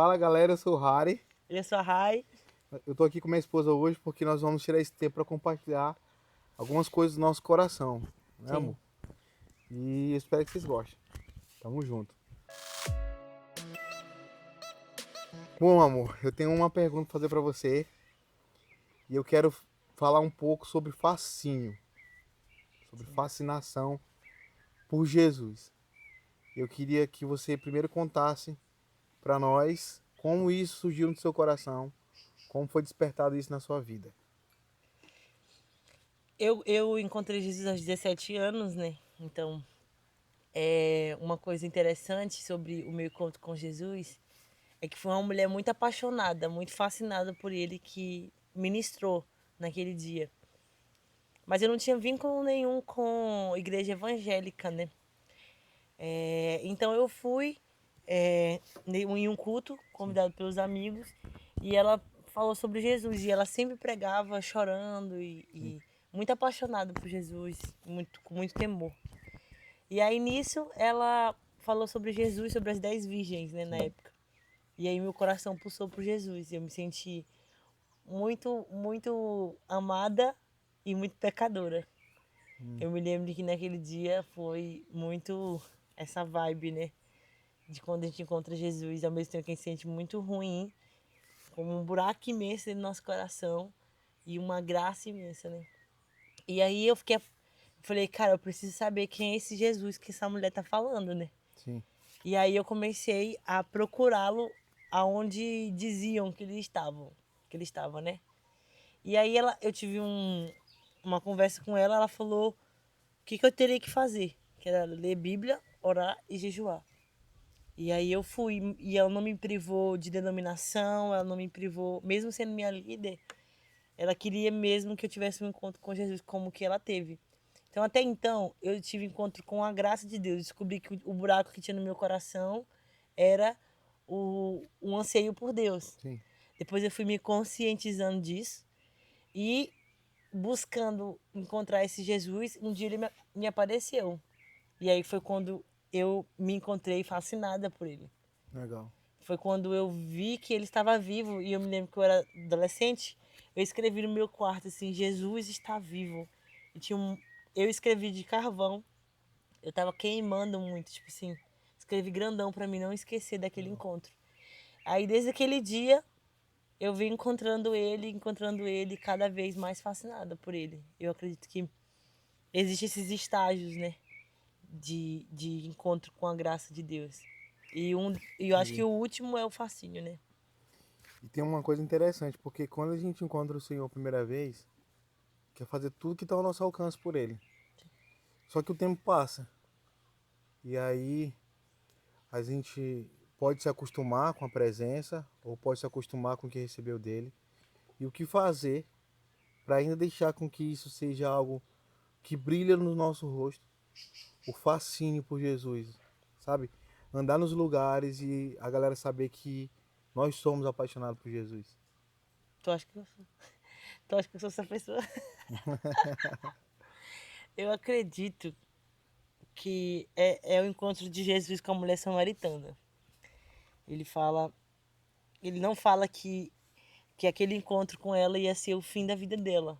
Fala galera, eu sou o Harry. Eu sou a Rai. Eu tô aqui com minha esposa hoje porque nós vamos tirar esse tempo para compartilhar algumas coisas do nosso coração, né, amor? Sim. E eu espero que vocês gostem. Tamo junto. Bom, amor, eu tenho uma pergunta pra fazer para você e eu quero falar um pouco sobre fascínio, sobre Sim. fascinação por Jesus. Eu queria que você primeiro contasse para nós como isso surgiu no seu coração, como foi despertado isso na sua vida. Eu encontrei Jesus aos 17 anos, né? Então, uma coisa interessante sobre o meu encontro com Jesus é que foi uma mulher muito apaixonada, muito fascinada por ele que ministrou naquele dia. Mas eu não tinha vínculo nenhum com igreja evangélica, né? Então eu fui em um culto, Sim. convidado pelos amigos, e ela falou sobre Jesus. E ela sempre pregava chorando Sim. e muito apaixonada por Jesus, com muito temor. E aí nisso ela falou sobre Jesus, sobre as 10 virgens, né, na Sim. época. E aí meu coração pulsou por Jesus. Eu me senti muito amada e muito pecadora. Eu me lembro que naquele dia foi muito essa vibe, né? De quando a gente encontra Jesus, ao mesmo tempo que a gente se sente muito ruim, como um buraco imenso dentro do nosso coração e uma graça imensa, né? E aí falei, cara, eu preciso saber quem é esse Jesus que essa mulher tá falando, né? Sim. E aí eu comecei a procurá-lo aonde diziam que ele estava, né? E aí eu tive uma conversa com ela, ela falou o que eu teria que fazer, que era ler Bíblia, orar e jejuar. E aí eu fui, e ela não me privou de denominação, ela não me privou, mesmo sendo minha líder, ela queria mesmo que eu tivesse um encontro com Jesus como que ela teve. Então até então eu tive encontro com a graça de Deus, descobri que o buraco que tinha no meu coração era o anseio por Deus. Sim. Depois eu fui me conscientizando disso e buscando encontrar esse Jesus, um dia ele me apareceu. E aí foi quando eu me encontrei fascinada por ele. Legal. Foi quando eu vi que ele estava vivo e eu me lembro que eu era adolescente, eu escrevi no meu quarto assim, Jesus está vivo. E eu escrevi de carvão, eu tava queimando muito, tipo assim, escrevi grandão para mim não esquecer daquele encontro. Aí desde aquele dia eu vim encontrando ele cada vez mais fascinada por ele. Eu acredito que existem esses estágios, né, de encontro com a graça de Deus. E eu acho que Entendi. o último é o fascínio, né? E tem uma coisa interessante, porque quando a gente encontra o Senhor a primeira vez, quer fazer tudo que está ao nosso alcance por Ele. Só que o tempo passa. E aí a gente pode se acostumar com a presença, ou pode se acostumar com o que recebeu dele. E o que fazer para ainda deixar com que isso seja algo que brilha no nosso rosto, o fascínio por Jesus, sabe? Andar nos lugares e a galera saber que nós somos apaixonados por Jesus. Tu acha que eu sou? Tu acha que eu sou essa pessoa? Eu acredito que é o encontro de Jesus com a mulher samaritana. Ele fala, ele não fala que aquele encontro com ela ia ser o fim da vida dela,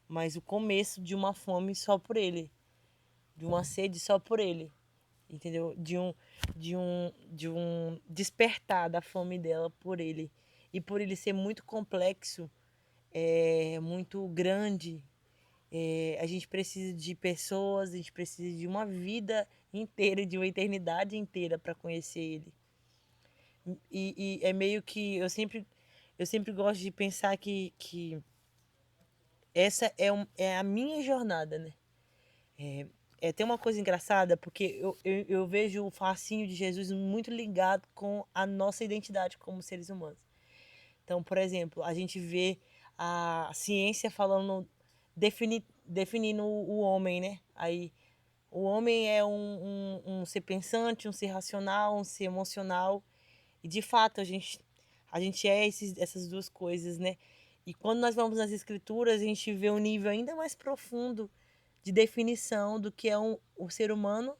mas o começo de uma fome só por ele, de uma sede só por ele, entendeu? De um despertar da fome dela por ele. E por ele ser muito complexo, muito grande, a gente precisa de pessoas, a gente precisa de uma vida inteira, de uma eternidade inteira para conhecer ele. E é meio que eu sempre gosto de pensar que essa é a minha jornada, né? Tem uma coisa engraçada, porque eu vejo o fascínio de Jesus muito ligado com a nossa identidade como seres humanos. Então, por exemplo, a gente vê a ciência falando, definindo o homem, né? Aí, o homem é um ser pensante, um ser racional, um ser emocional. E, de fato, a gente é essas duas coisas, né? E quando nós vamos nas escrituras, a gente vê um nível ainda mais profundo de definição do que é o ser humano,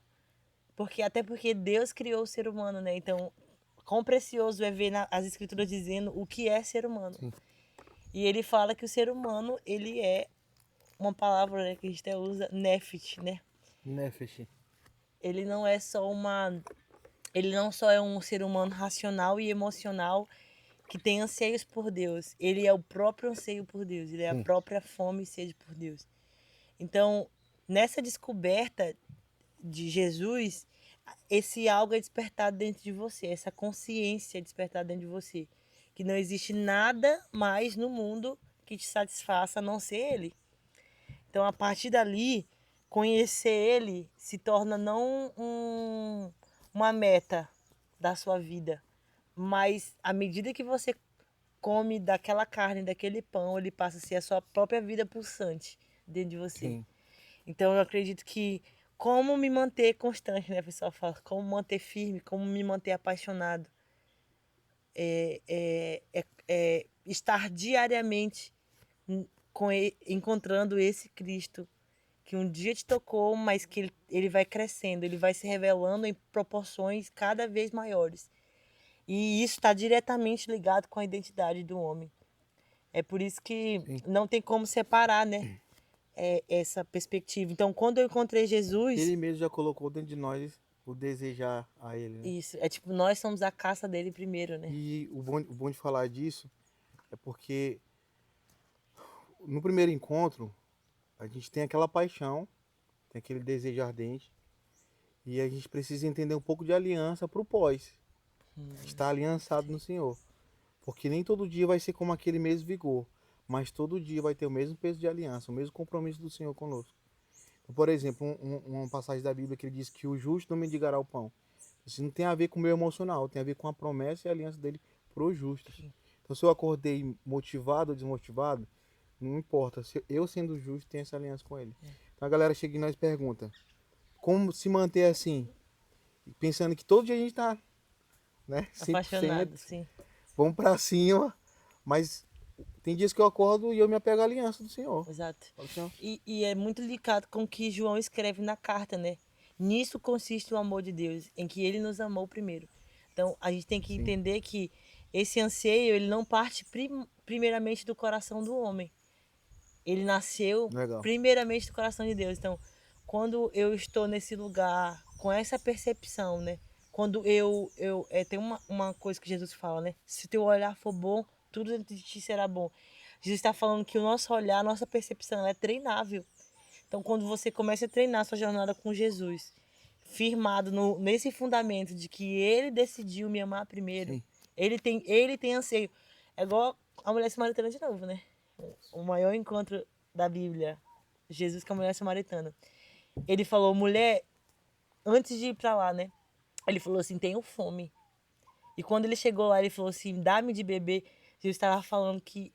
porque até porque Deus criou o ser humano, né? Então, quão precioso é ver as escrituras dizendo o que é ser humano. Sim. E ele fala que o ser humano, ele é uma palavra, né, que a gente até usa, nefesh, né? Nefesh. Ele não é só ele não só é um ser humano racional e emocional que tem anseios por Deus. Ele é o próprio anseio por Deus. Ele é a Sim. própria fome e sede por Deus. Então, nessa descoberta de Jesus, esse algo é despertado dentro de você, essa consciência é despertada dentro de você, que não existe nada mais no mundo que te satisfaça a não ser Ele. Então, a partir dali, conhecer Ele se torna não uma meta da sua vida, mas à medida que você come daquela carne, daquele pão, ele passa a ser a sua própria vida pulsante dentro de você. Sim. Então eu acredito que como me manter constante, né, pessoal fala, como manter firme, como me manter apaixonado, é estar diariamente encontrando esse Cristo que um dia te tocou, mas que ele vai crescendo, ele vai se revelando em proporções cada vez maiores. E isso está diretamente ligado com a identidade do homem. É por isso que Sim. não tem como separar, né, essa perspectiva. Então, quando eu encontrei Jesus, Ele mesmo já colocou dentro de nós o desejar a ele, né? isso, é tipo, nós somos a caça dele primeiro, né? E o bom de falar disso é porque no primeiro encontro a gente tem aquela paixão, tem aquele desejo ardente e a gente precisa entender um pouco de aliança para o pós. Estar aliançado no Senhor. Porque nem todo dia vai ser como aquele mesmo vigor, mas todo dia vai ter o mesmo peso de aliança, o mesmo compromisso do Senhor conosco. Então, por exemplo, uma passagem da Bíblia que ele diz que o justo não mendigará o pão. Isso não tem a ver com o meu emocional, tem a ver com a promessa e a aliança dele para os justos. Então, se eu acordei motivado ou desmotivado, não importa. Se eu sendo justo, tenho essa aliança com ele. Então, a galera chega e nós pergunta, como se manter assim? Pensando que todo dia a gente está, né, 100%, Apaixonado, sim. vamos para cima, mas tem dias que eu acordo e eu me apego à aliança do Senhor. Exato. Falo, Senhor, E é muito ligado com o que João escreve na carta, né? Nisso consiste o amor de Deus, em que ele nos amou primeiro. Então, a gente tem que sim, entender que esse anseio, ele não parte primeiramente do coração do homem. Ele nasceu legal. primeiramente do coração de Deus. Então, quando eu estou nesse lugar, com essa percepção, né? Quando tem uma coisa que Jesus fala, né? Se teu olhar for bom, tudo dentro de ti será bom. Jesus está falando que o nosso olhar, a nossa percepção, ela é treinável. Então, quando você começa a treinar sua jornada com Jesus, firmado nesse fundamento de que ele decidiu me amar primeiro, Sim, ele tem anseio. É igual a mulher samaritana de novo, né? O maior encontro da Bíblia, Jesus com a mulher samaritana. Ele falou, mulher, antes de ir para lá, né? Ele falou assim, tenho fome. E quando ele chegou lá, ele falou assim, dá-me de beber. Jesus estava falando que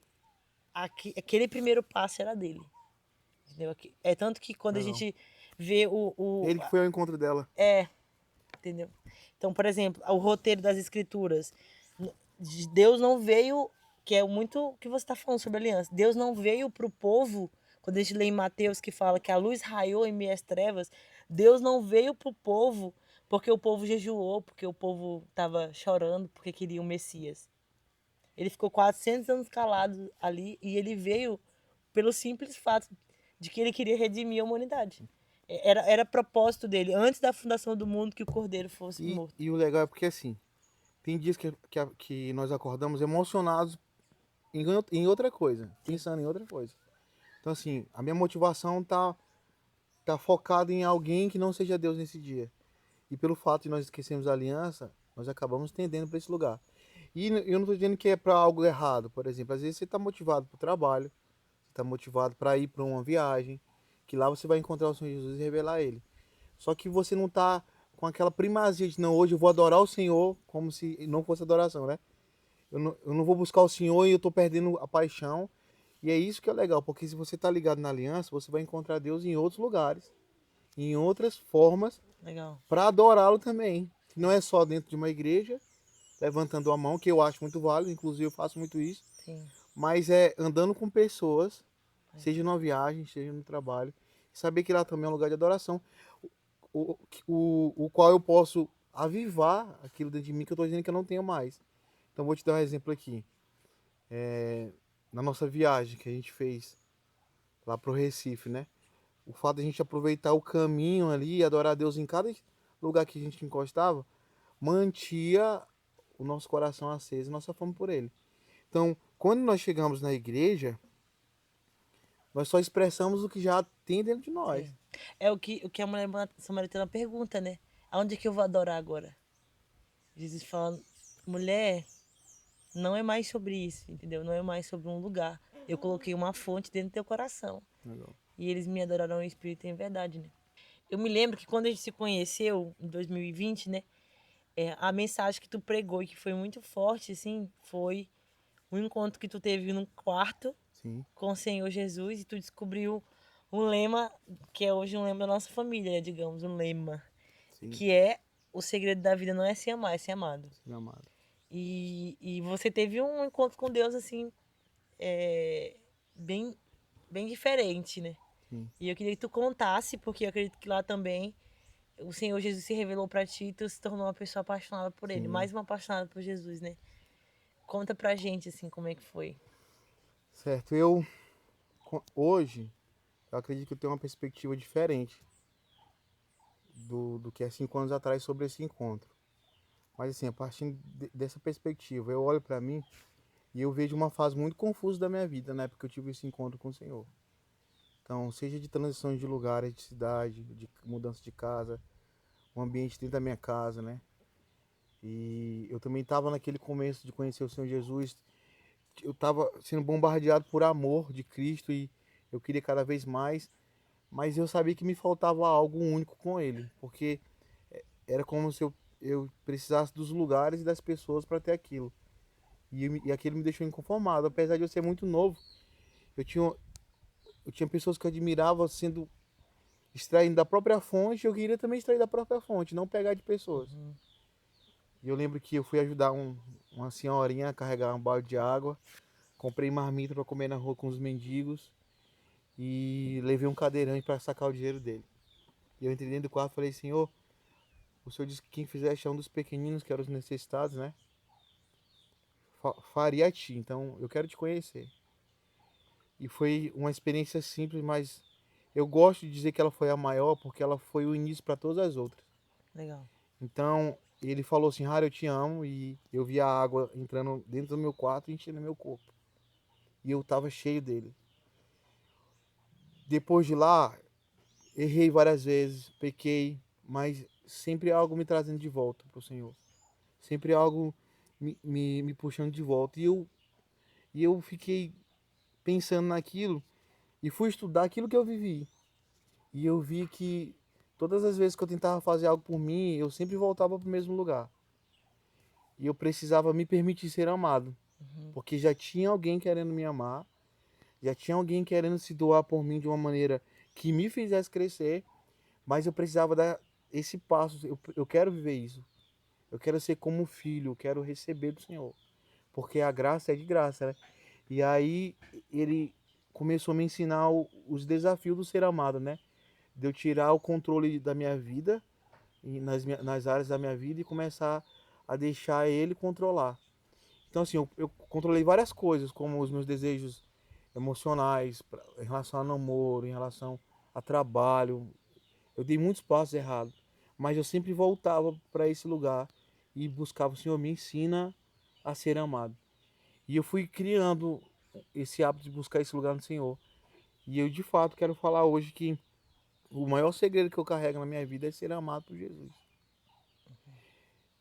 aquele primeiro passo era dele. Entendeu? É tanto que quando a legal. gente vê Ele que foi ao encontro dela. entendeu? Então, por exemplo, o roteiro das escrituras. Deus não veio, que é muito o que você está falando sobre aliança. Deus não veio para o povo, quando a gente lê em Mateus que fala que a luz raiou em meias trevas, Deus não veio para o povo porque o povo jejuou, porque o povo estava chorando, porque queria o Messias. Ele ficou 400 anos calado ali e ele veio pelo simples fato de que ele queria redimir a humanidade. Era propósito dele, antes da fundação do mundo, que o cordeiro fosse E, morto. e o legal é porque assim, tem dias que nós acordamos emocionados em outra coisa, Sim, pensando em outra coisa. Então assim, a minha motivação tá focada em alguém que não seja Deus nesse dia. E pelo fato de nós esquecermos a aliança, nós acabamos tendendo para esse lugar. E eu não estou dizendo que é para algo errado, por exemplo, às vezes você está motivado para o trabalho, você está motivado para ir para uma viagem, que lá você vai encontrar o Senhor Jesus e revelar Ele. Só que você não está com aquela primazia de não, hoje eu vou adorar o Senhor como se não fosse adoração, né? Eu não vou buscar o Senhor e eu estou perdendo a paixão. E é isso que é legal, porque se você está ligado na aliança, você vai encontrar Deus em outros lugares, em outras formas, legal. para adorá-lo também. Não é só dentro de uma igreja, levantando a mão, que eu acho muito válido, inclusive eu faço muito isso, Sim. mas é andando com pessoas, seja numa viagem, seja no trabalho, saber que lá também é um lugar de adoração, o qual eu posso avivar aquilo dentro de mim que eu tô dizendo que eu não tenho mais. Então vou te dar um exemplo aqui. Na nossa viagem que a gente fez lá pro Recife, né? O fato de a gente aproveitar o caminho ali, adorar a Deus em cada lugar que a gente encostava, mantia o nosso coração aceso e nossa fome por Ele. Então, quando nós chegamos na igreja, nós só expressamos o que já tem dentro de nós. Sim. É o que a mulher samaritana pergunta, né? Aonde é que eu vou adorar agora? Jesus fala, mulher, não é mais sobre isso, entendeu? Não é mais sobre um lugar. Eu coloquei uma fonte dentro do teu coração. Legal. E eles me adorarão em espírito e em verdade, né? Eu me lembro que quando a gente se conheceu, em 2020, né? A mensagem que tu pregou e que foi muito forte, assim, foi um encontro que tu teve num quarto Sim, com o Senhor Jesus e tu descobriu um lema que é hoje um lema da nossa família, né, digamos, um lema, sim, que é o segredo da vida não é se amar, é ser amado. sim, amado. E você teve um encontro com Deus, assim, bem, bem diferente, né? Sim, E eu queria que tu contasse, porque eu acredito que lá também o Senhor Jesus se revelou pra ti e tu se tornou uma pessoa apaixonada por Ele, sim. mais uma apaixonada por Jesus, né? Conta pra gente, assim, como é que foi. Certo. Hoje, eu acredito que eu tenho uma perspectiva diferente do que há 5 anos atrás sobre esse encontro. Mas assim, a partir dessa perspectiva, eu olho para mim e eu vejo uma fase muito confusa da minha vida, na época que eu tive esse encontro com o Senhor. Então, seja de transições de lugares, de cidade, de mudança de casa, um ambiente dentro da minha casa, né? E eu também estava naquele começo de conhecer o Senhor Jesus. Eu estava sendo bombardeado por amor de Cristo e eu queria cada vez mais, mas eu sabia que me faltava algo único com Ele, porque era como se eu precisasse dos lugares e das pessoas para ter aquilo. E aquilo me deixou inconformado. Apesar de eu ser muito novo, eu tinha, eu tinha pessoas que eu admirava sendo extraindo da própria fonte, eu queria também extrair da própria fonte, não pegar de pessoas. Uhum. E eu lembro que eu fui ajudar uma senhorinha a carregar um balde de água, comprei marmita para comer na rua com os mendigos e levei um cadeirante para sacar o dinheiro dele. E eu entrei dentro do quarto e falei, Senhor, o Senhor disse que quem fizesse a um dos pequeninos, que eram os necessitados, né, faria a ti. Então eu quero te conhecer. E foi uma experiência simples, mas eu gosto de dizer que ela foi a maior porque ela foi o início para todas as outras. Legal. Então, ele falou assim, Rara, eu te amo, e eu vi a água entrando dentro do meu quarto e enchendo meu corpo. E eu tava cheio dele. Depois de lá, errei várias vezes, pequei, mas sempre algo me trazendo de volta pro Senhor. Sempre algo me puxando de volta. E eu fiquei pensando naquilo e fui estudar aquilo que eu vivi. E eu vi que todas as vezes que eu tentava fazer algo por mim, eu sempre voltava pro mesmo lugar. E eu precisava me permitir ser amado. Uhum. Porque já tinha alguém querendo me amar, já tinha alguém querendo se doar por mim de uma maneira que me fizesse crescer, mas eu precisava dar esse passo. Eu quero viver isso. Eu quero ser como um filho, eu quero receber do Senhor. Porque a graça é de graça, né? E aí ele começou a me ensinar os desafios do ser amado, né? De eu tirar o controle da minha vida, nas áreas da minha vida, e começar a deixar ele controlar. Então, assim, eu controlei várias coisas, como os meus desejos emocionais, em relação a namoro, em relação a trabalho. Eu dei muitos passos errados, mas eu sempre voltava para esse lugar e buscava, o Senhor, me ensina a ser amado. E eu fui criando esse hábito de buscar esse lugar no Senhor. E eu, de fato, quero falar hoje que o maior segredo que eu carrego na minha vida é ser amado por Jesus.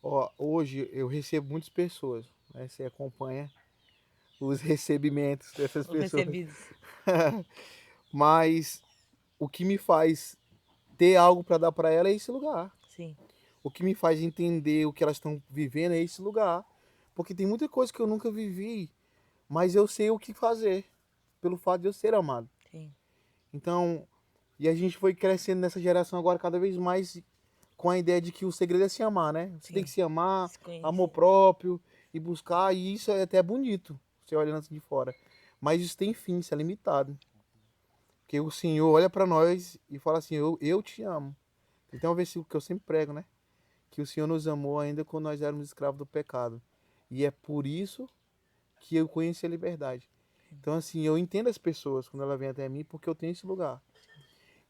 Ó, hoje eu recebo muitas pessoas, né? Você acompanha os recebimentos dessas Os pessoas. recebidos. Mas o que me faz ter algo para dar para ela é esse lugar. Sim. O que me faz entender o que elas estão vivendo é esse lugar. Porque tem muita coisa que eu nunca vivi, mas eu sei o que fazer, pelo fato de eu ser amado. Sim. Então, e a gente foi crescendo nessa geração agora cada vez mais com a ideia de que o segredo é se amar, né? Você tem Sim. que se amar, Se amor conhecer. próprio e buscar, e isso é até bonito, você olhando assim de fora. Mas isso tem fim, isso é limitado. Porque o Senhor olha para nós e fala assim: eu te amo. Então é um versículo que eu sempre prego, né? que o Senhor nos amou ainda quando nós éramos escravos do pecado. E é por isso que eu conheci a liberdade. Então, assim, eu entendo as pessoas quando elas vêm até mim porque eu tenho esse lugar.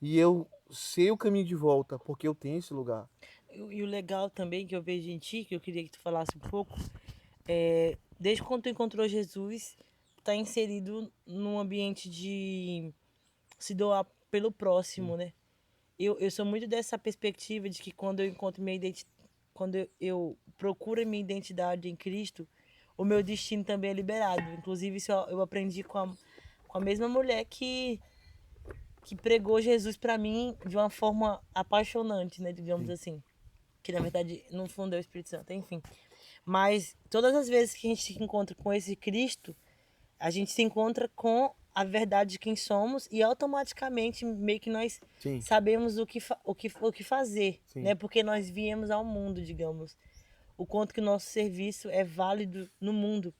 E eu sei o caminho de volta porque eu tenho esse lugar. E o legal também que eu vejo em ti, que eu queria que tu falasse um pouco, desde quando tu encontrou Jesus, tá inserido num ambiente de se doar pelo próximo, né? Eu sou muito dessa perspectiva de que quando eu encontro minha identidade, quando eu procuro minha identidade em Cristo, o meu destino também é liberado. Inclusive, isso eu aprendi com a mesma mulher que pregou Jesus para mim de uma forma apaixonante, né? Digamos Sim, assim. Que na verdade, no fundo, é o Espírito Santo, enfim. Mas todas as vezes que a gente se encontra com esse Cristo, a gente se encontra com a verdade de quem somos e automaticamente meio que nós sim, sabemos o que fazer, sim, né? Porque nós viemos ao mundo, digamos. O quanto que o nosso serviço é válido no mundo.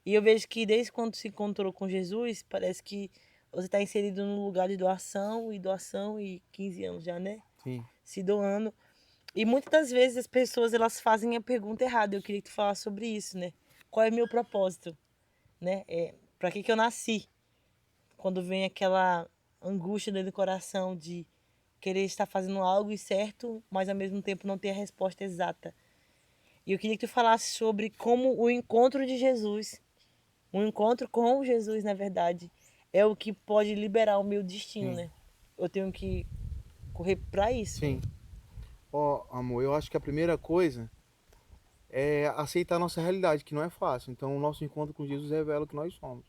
E eu vejo que desde quando se encontrou com Jesus, parece que você está inserido num lugar de doação e 15 anos já, né? sim. Se doando. E muitas das vezes as pessoas elas fazem a pergunta errada. Eu queria que tu falasse sobre isso, né? Qual é o meu propósito, né? Para que eu nasci? Quando vem aquela angústia dentro do coração de querer estar fazendo algo certo, mas ao mesmo tempo não ter a resposta exata. E eu queria que tu falasse sobre como o encontro de Jesus, o encontro com Jesus, na verdade, é o que pode liberar o meu destino, Sim, né? Eu tenho que correr para isso, né? sim. Ó, amor, eu acho que a primeira coisa é aceitar a nossa realidade, que não é fácil. Então, o nosso encontro com Jesus revela o que nós somos.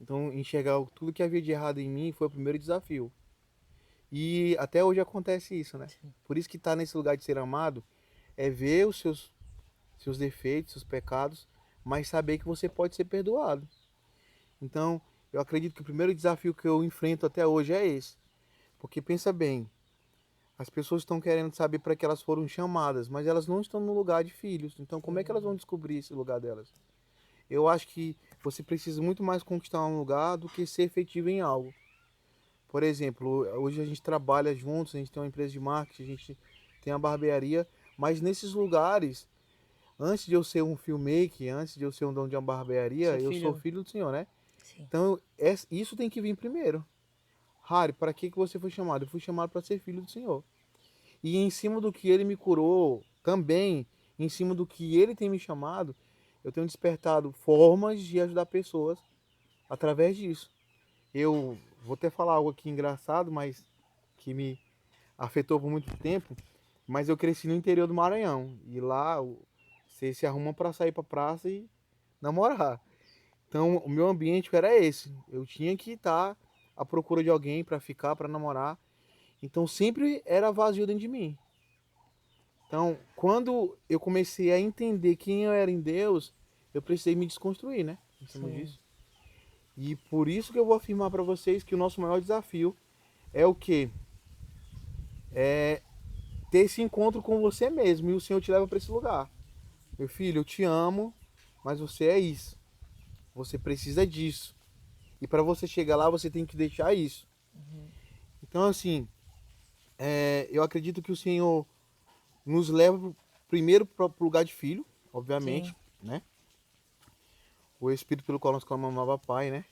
Então, enxergar tudo que havia de errado em mim foi o primeiro desafio. E até hoje acontece isso, né? Por isso que estar nesse lugar de ser amado é ver os seus defeitos, seus pecados, mas saber que você pode ser perdoado. Então, eu acredito que o primeiro desafio que eu enfrento até hoje é esse. Porque pensa bem, as pessoas estão querendo saber para que elas foram chamadas, mas elas não estão no lugar de filhos. Então, como é que elas vão descobrir esse lugar delas? Eu acho que você precisa muito mais conquistar um lugar do que ser efetivo em algo. Por exemplo, hoje a gente trabalha juntos, a gente tem uma empresa de marketing, a gente tem a barbearia, mas nesses lugares, antes de eu ser um filmmaker, antes de eu ser um dono de uma barbearia, Seu eu sou filho, filho do Senhor, né? sim. Então, isso tem que vir primeiro. Harry, para que você foi chamado? Eu fui chamado para ser filho do Senhor. E em cima do que ele me curou, também, em cima do que ele tem me chamado, eu tenho despertado formas de ajudar pessoas através disso. Eu vou até falar algo aqui engraçado, mas que me afetou por muito tempo, mas eu cresci no interior do Maranhão e lá você se arruma para sair para praça e namorar. Então, o meu ambiente era esse. Eu tinha que estar à procura de alguém para ficar, para namorar. Então, sempre era vazio dentro de mim. Então, quando eu comecei a entender quem eu era em Deus, eu precisei me desconstruir, né? Em cima Sim. disso. E por isso que eu vou afirmar para vocês que o nosso maior desafio é o quê? É ter esse encontro com você mesmo e o Senhor te leva para esse lugar. Meu filho, eu te amo, mas você é isso. Você precisa disso. E para você chegar lá, você tem que deixar isso. Então, assim, eu acredito que o Senhor nos leva primeiro para o lugar de filho, obviamente, Sim. né? O Espírito pelo qual nós clamamos Pai, né?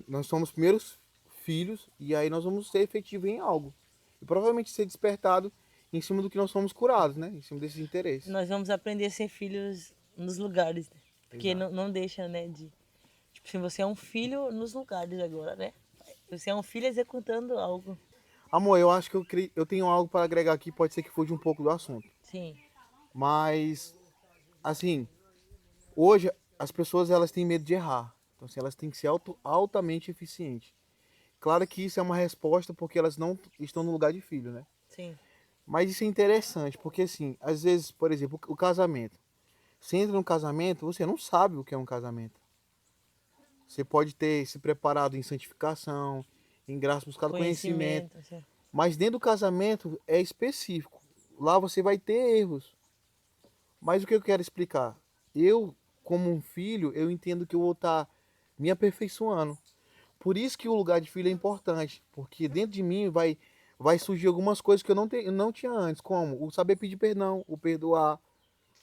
Nós somos primeiros filhos e aí nós vamos ser efetivos em algo. E provavelmente ser despertado em cima do que nós somos curados, né? Em cima desses interesses. Nós vamos aprender a ser filhos nos lugares, né? Porque Exato. não deixa, né, de... Tipo assim, você é um filho nos lugares agora, né? Você é um filho executando algo. Amor, eu acho que eu tenho algo para agregar aqui, pode ser que fuja um pouco do assunto. Sim, Mas, assim, hoje as pessoas elas têm medo de errar. Então, assim, elas têm que ser altamente eficientes. Claro que isso é uma resposta porque elas não estão no lugar de filho, né? sim. Mas isso é interessante, porque assim, às vezes, por exemplo, o casamento. Você entra num casamento, você não sabe o que é um casamento. Você pode ter se preparado em santificação, em graça, buscado conhecimento. Conhecimento, assim. Mas dentro do casamento é específico. Lá você vai ter erros. Mas o que eu quero explicar? Eu, como um filho, eu entendo que eu vou estar me aperfeiçoando. Por isso que o lugar de filho é importante, porque dentro de mim vai surgir algumas coisas que eu não tinha antes, como o saber pedir perdão, o perdoar,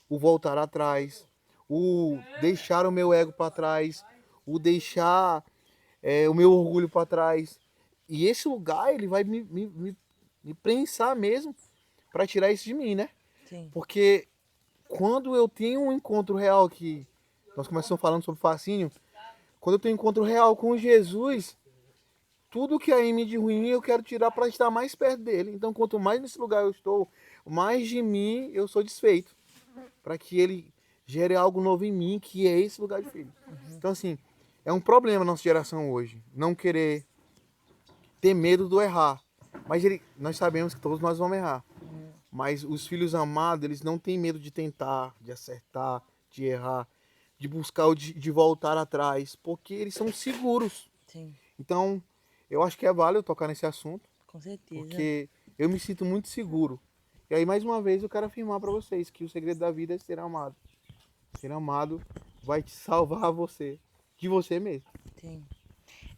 o voltar atrás, o deixar o meu ego para trás, o deixar o meu orgulho para trás. E esse lugar, ele vai me prensar mesmo para tirar isso de mim, né? Sim. Porque quando eu tenho um encontro real, que nós começamos falando sobre fascínio, quando eu tenho um encontro real com Jesus, tudo que há em mim de ruim eu quero tirar para estar mais perto dele. Então, quanto mais nesse lugar eu estou, mais de mim eu sou desfeito, para que ele gere algo novo em mim, que é esse lugar de filho. Então, assim, é um problema na nossa geração hoje, não querer ter medo do errar. Mas nós sabemos que todos nós vamos errar. Mas os filhos amados, eles não têm medo de tentar, de acertar, de errar, de buscar, de voltar atrás, porque eles são seguros. Sim. Então, eu acho que é válido tocar nesse assunto, Com certeza. porque eu me sinto muito seguro. E aí, mais uma vez, eu quero afirmar para vocês que o segredo da vida é ser amado. Ser amado vai te salvar você, de você mesmo. Sim.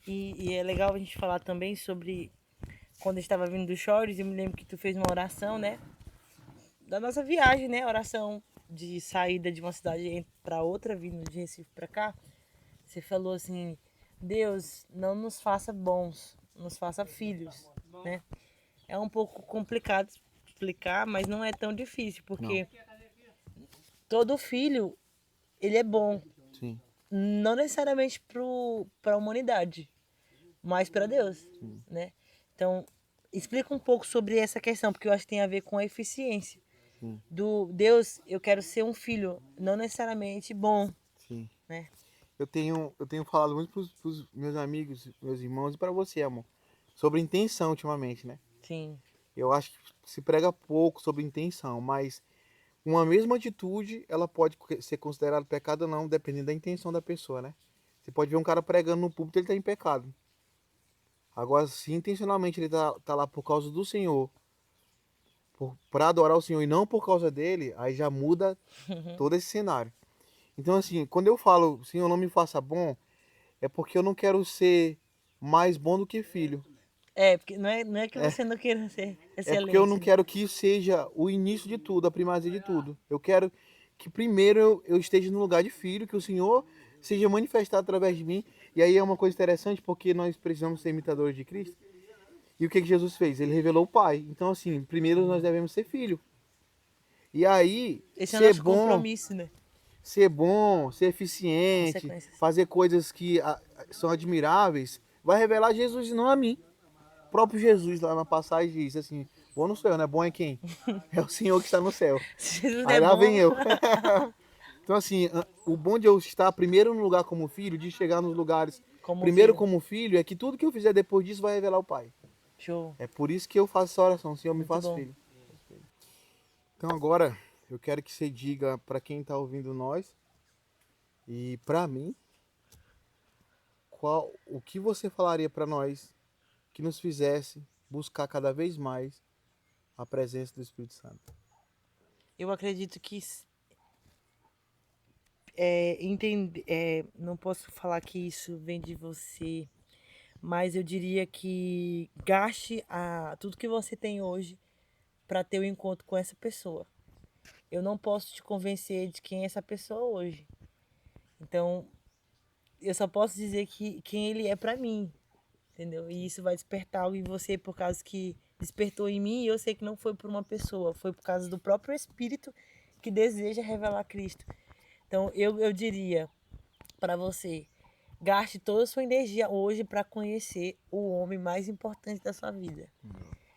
E é legal a gente falar também sobre quando eu estava vindo dos Shores, eu me lembro que tu fez uma oração, né? Da nossa viagem, né? Oração de saída de uma cidade para outra, vindo de Recife para cá. Você falou assim: Deus, não nos faça bons, nos faça filhos, né? É um pouco complicado explicar, mas não é tão difícil, porque todo filho, ele é bom, Sim. não necessariamente para a humanidade, mas para Deus, né? Então, explica um pouco sobre essa questão, porque eu acho que tem a ver com a eficiência. Do Deus, eu quero ser um filho, não necessariamente bom, Sim. né? Eu tenho falado muito pros meus amigos, meus irmãos e para você, amor, sobre intenção ultimamente, né? Sim, Eu acho que se prega pouco sobre intenção, mas uma mesma atitude, ela pode ser considerada pecado ou não, dependendo da intenção da pessoa, né? Você pode ver um cara pregando no púlpito, ele está em pecado. Agora, se intencionalmente ele tá lá por causa do Senhor, para adorar o Senhor e não por causa dele, aí já muda todo esse cenário. Então, assim, quando eu falo, Senhor, não me faça bom, é porque eu não quero ser mais bom do que filho. porque não é que você não queira ser É porque eu não excelente, né? quero que isso seja o início de tudo, a primazia de tudo. Eu quero que primeiro eu esteja no lugar de filho, que o Senhor seja manifestado através de mim. E aí é uma coisa interessante, porque nós precisamos ser imitadores de Cristo. E o que Jesus fez? Ele revelou o Pai. Então, assim, primeiro nós devemos ser filho. E aí, Esse é o nosso compromisso, né? ser eficiente, Consequências. fazer coisas que são admiráveis, vai revelar Jesus e não a mim. O próprio Jesus lá na passagem diz assim: bom no céu, né? Bom é quem? É o Senhor que está no céu. Se Jesus não Aí é lá bom, vem eu. Então, assim, o bom de eu estar primeiro no lugar como filho, de chegar nos lugares como primeiro filho. como filho, é que tudo que eu fizer depois disso vai revelar o Pai. Show. É por isso que eu faço essa oração: Senhor, me Muito faz bom. filho. Então, agora, eu quero que você diga para quem está ouvindo nós e para mim, o que você falaria para nós que nos fizesse buscar cada vez mais a presença do Espírito Santo. Eu acredito que não posso falar que isso vem de você, mas eu diria que gaste tudo que você tem hoje para ter o encontro com essa pessoa. Eu não posso te convencer de quem é essa pessoa hoje. Então, eu só posso dizer que quem ele é para mim, entendeu? E isso vai despertar algo em você por causa que despertou em mim, e eu sei que não foi por uma pessoa, foi por causa do próprio Espírito que deseja revelar Cristo. Então, eu diria para você, gaste toda a sua energia hoje para conhecer o homem mais importante da sua vida.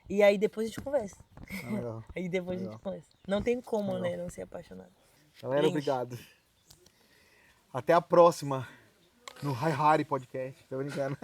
E aí depois a gente conversa. Legal. Aí depois a gente Legal. conversa. Não tem como, Legal. né, não ser apaixonado. Galera, Gente, obrigado. Até a próxima no Hi Hari Podcast. Tô brincando.